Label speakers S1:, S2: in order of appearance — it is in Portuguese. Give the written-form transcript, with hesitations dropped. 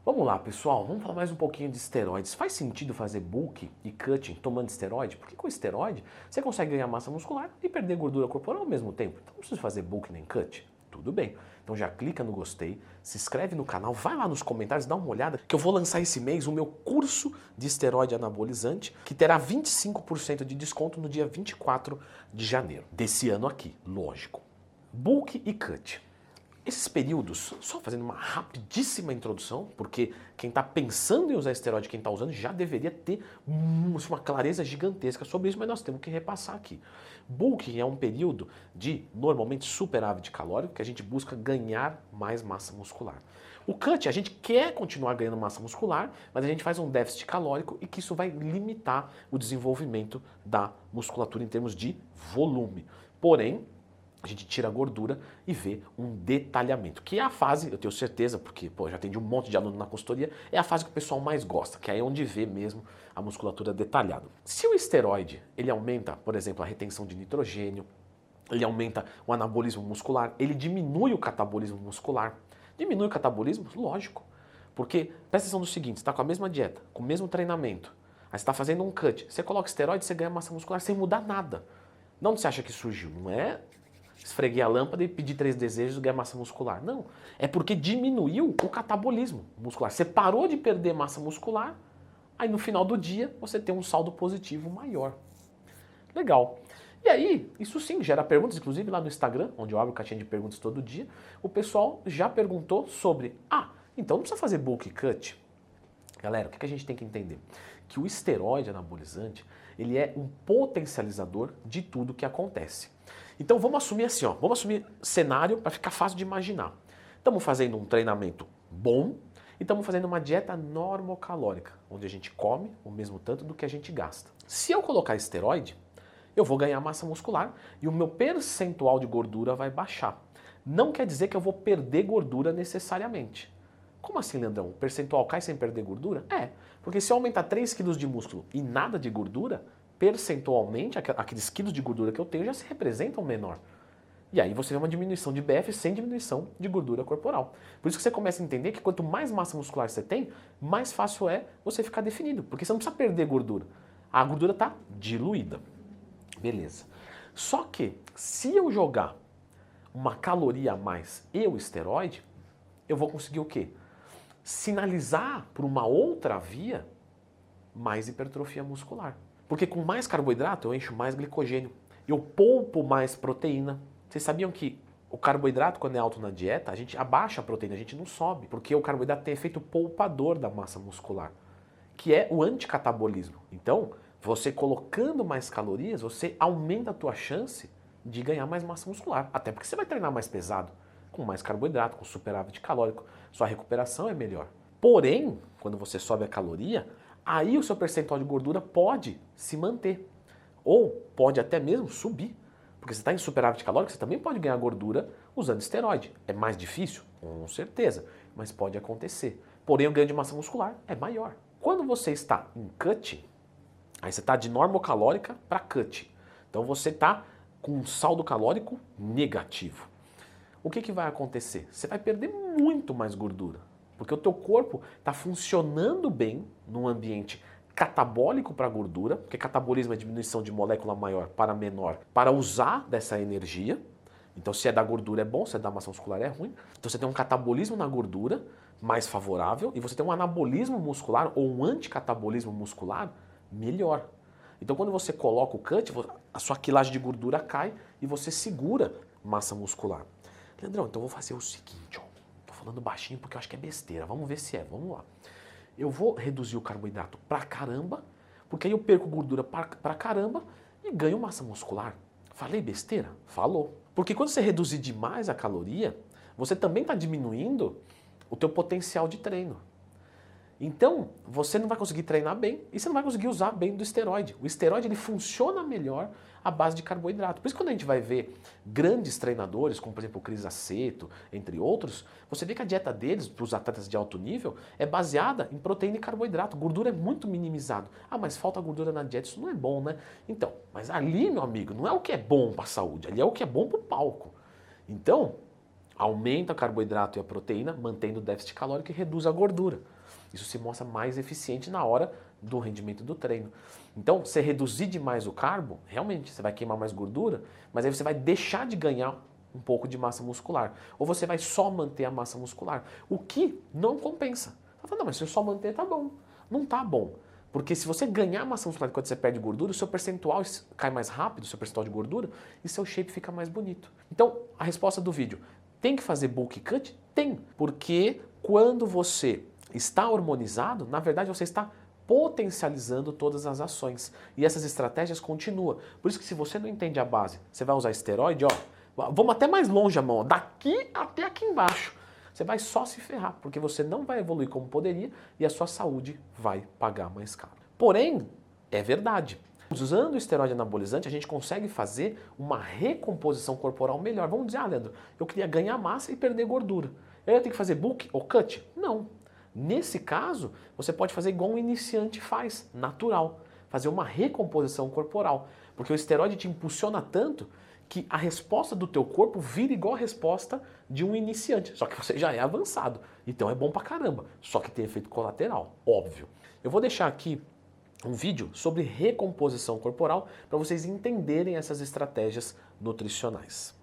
S1: Vamos lá, pessoal, vamos falar mais um pouquinho de esteroides. Faz sentido fazer bulk e cutting tomando esteroide? Porque com esteroide você consegue ganhar massa muscular e perder gordura corporal ao mesmo tempo. Então não precisa fazer bulk nem cut. Tudo bem. Então já clica no gostei, se inscreve no canal, vai lá nos comentários, dá uma olhada, que eu vou lançar esse mês o meu curso de esteroide anabolizante, que terá 25% de desconto no dia 24 de janeiro desse ano aqui, lógico. Bulk e cut. Esses períodos, só fazendo uma rapidíssima introdução, porque quem está pensando em usar esteroide, quem está usando, já deveria ter uma clareza gigantesca sobre isso, mas nós temos que repassar aqui. Bulking é um período de, normalmente, superávit calórico, que a gente busca ganhar mais massa muscular. O cut, a gente quer continuar ganhando massa muscular, mas a gente faz um déficit calórico e que isso vai limitar o desenvolvimento da musculatura em termos de volume. Porém, a gente tira a gordura e vê um detalhamento, que é a fase, eu tenho certeza, porque já atendi um monte de aluno na consultoria, é a fase que o pessoal mais gosta, que é onde vê mesmo a musculatura detalhada. Se o esteroide, ele aumenta, por exemplo, a retenção de nitrogênio, ele aumenta o anabolismo muscular, ele diminui o catabolismo muscular. Diminui o catabolismo? Lógico. Porque, presta atenção no seguinte, você está com a mesma dieta, com o mesmo treinamento, aí você está fazendo um cut, você coloca esteroide, você ganha massa muscular sem mudar nada. De onde você acha que surgiu? Não é esfreguei a lâmpada e pedi 3 desejos e ganhar massa muscular. Não, é porque diminuiu o catabolismo muscular. Você parou de perder massa muscular, aí no final do dia você tem um saldo positivo maior. Legal. E aí, isso sim gera perguntas, inclusive lá no Instagram, onde eu abro caixinha de perguntas todo dia, o pessoal já perguntou sobre, então não precisa fazer bulk cut? Galera, o que a gente tem que entender? Que o esteroide anabolizante, ele é um potencializador de tudo que acontece. Então vamos assumir assim, vamos assumir cenário para ficar fácil de imaginar. Estamos fazendo um treinamento bom e estamos fazendo uma dieta normocalórica, onde a gente come o mesmo tanto do que a gente gasta. Se eu colocar esteroide, eu vou ganhar massa muscular e o meu percentual de gordura vai baixar. Não quer dizer que eu vou perder gordura necessariamente. Como assim, Leandrão? O percentual cai sem perder gordura? Porque se eu aumentar 3 quilos de músculo e nada de gordura, percentualmente, aqueles quilos de gordura que eu tenho já se representam menor. E aí você vê uma diminuição de BF sem diminuição de gordura corporal. Por isso que você começa a entender que quanto mais massa muscular você tem, mais fácil é você ficar definido. Porque você não precisa perder gordura. A gordura está diluída. Beleza. Só que, se eu jogar uma caloria a mais e o esteroide, eu vou conseguir o quê? Sinalizar por uma outra via mais hipertrofia muscular. Porque com mais carboidrato eu encho mais glicogênio, eu poupo mais proteína. Vocês sabiam que o carboidrato, quando é alto na dieta, a gente abaixa a proteína, a gente não sobe, porque o carboidrato tem efeito poupador da massa muscular, que é o anticatabolismo. Então, você colocando mais calorias, você aumenta a tua chance de ganhar mais massa muscular, até porque você vai treinar mais pesado, com mais carboidrato, com superávit calórico, sua recuperação é melhor. Porém, quando você sobe a caloria, aí o seu percentual de gordura pode se manter, ou pode até mesmo subir, porque você está em superávit calórico, você também pode ganhar gordura usando esteroide. É mais difícil? Com certeza, mas pode acontecer. Porém, o ganho de massa muscular é maior. Quando você está em cut, aí você está de normocalórica para cut. Então você está com um saldo calórico negativo. O que vai acontecer? Você vai perder muito mais gordura, porque o teu corpo está funcionando bem num ambiente catabólico para a gordura, porque catabolismo é diminuição de molécula maior para menor, para usar dessa energia. Então se é da gordura é bom, se é da massa muscular é ruim. Então você tem um catabolismo na gordura mais favorável e você tem um anabolismo muscular ou um anticatabolismo muscular melhor. Então quando você coloca o cut, a sua quilagem de gordura cai e você segura massa muscular. Leandrão, então eu vou fazer o seguinte, tô falando baixinho porque eu acho que é besteira, vamos ver se é, vamos lá. Eu vou reduzir o carboidrato pra caramba, porque aí eu perco gordura pra caramba e ganho massa muscular. Falei besteira? Falou. Porque quando você reduzir demais a caloria, você também está diminuindo o teu potencial de treino. Então, você não vai conseguir treinar bem e você não vai conseguir usar bem do esteroide. O esteroide ele funciona melhor à base de carboidrato. Por isso, quando a gente vai ver grandes treinadores, como por exemplo o Cris Aceto, entre outros, você vê que a dieta deles, para os atletas de alto nível, é baseada em proteína e carboidrato. Gordura é muito minimizado. Mas falta gordura na dieta, isso não é bom, né? Então, mas ali, meu amigo, não é o que é bom para a saúde, ali é o que é bom para o palco. Então, Aumenta o carboidrato e a proteína, mantendo o déficit calórico e reduz a gordura. Isso se mostra mais eficiente na hora do rendimento do treino. Então, você reduzir demais o carbo, realmente, você vai queimar mais gordura, mas aí você vai deixar de ganhar um pouco de massa muscular. Ou você vai só manter a massa muscular, o que não compensa. Você fala, não, mas se eu só manter, tá bom. Não tá bom. Porque se você ganhar massa muscular enquanto você perde gordura, o seu percentual cai mais rápido, o seu percentual de gordura, e seu shape fica mais bonito. Então, a resposta do vídeo, tem que fazer bulk cut? Tem, porque quando você está hormonizado, na verdade você está potencializando todas as ações. E essas estratégias continuam. Por isso que se você não entende a base, você vai usar esteroide, ó, vamos até mais longe a mão, ó, daqui até aqui embaixo. Você vai só se ferrar, porque você não vai evoluir como poderia e a sua saúde vai pagar mais caro. Porém, é verdade. Usando o esteroide anabolizante, a gente consegue fazer uma recomposição corporal melhor. Vamos dizer, Leandro, eu queria ganhar massa e perder gordura. Eu ia ter que fazer bulk ou cut? Não. Nesse caso, você pode fazer igual um iniciante faz, natural. Fazer uma recomposição corporal. Porque o esteroide te impulsiona tanto que a resposta do teu corpo vira igual a resposta de um iniciante. Só que você já é avançado. Então é bom pra caramba. Só que tem efeito colateral, óbvio. Eu vou deixar aqui um vídeo sobre recomposição corporal para vocês entenderem essas estratégias nutricionais.